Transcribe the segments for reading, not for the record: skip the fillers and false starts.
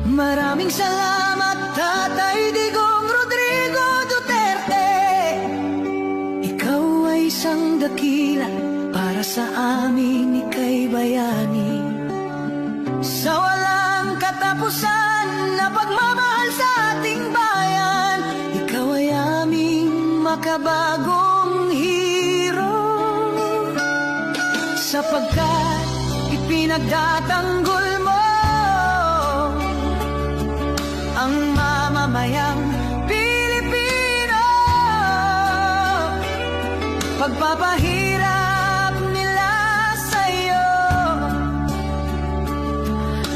Maraming salamat, Tatay Digong Rodrigo Duterte. Ikaw ay isang dakila para sa amin, ika'y bayani. Sa walang katapusan na pagmamahal sa ating bayan, ikaw ay aming makabagong hero. Sapagkat ipinagtatanggol mo ang mamamayang Pilipino. Pagpapahirap nila sa'yo,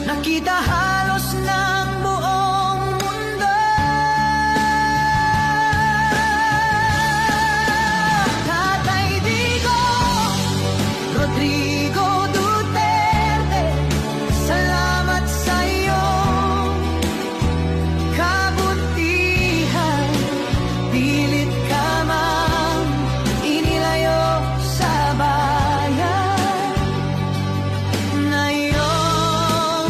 nakita halos ng buong mundo. Tatay Digong Rodrigo Duterte, salamat sa iyong kabutihan. Pilit ka mang inilayo sa bayan na iyong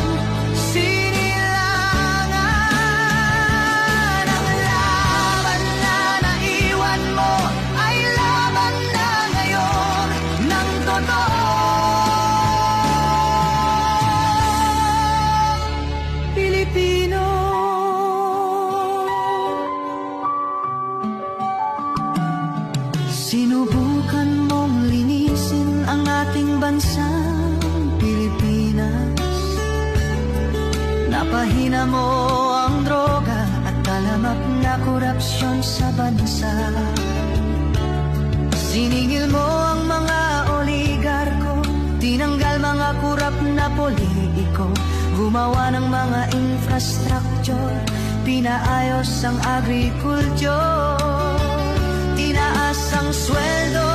sinilangan. Ang laban na naiwan mo ay laban na ngayon ng totoong Pilipino. Sinubukan mong linisin ang ating bansang Pilipinas. Napahina mo ang droga at talamak na korupsyon sa bansa. Siningil mo ang mga oligarko, tinanggal mga kurap na politiko, gumawa ng mga infrastructure, pinaayos ang agrikulture, tinaas ang sweldo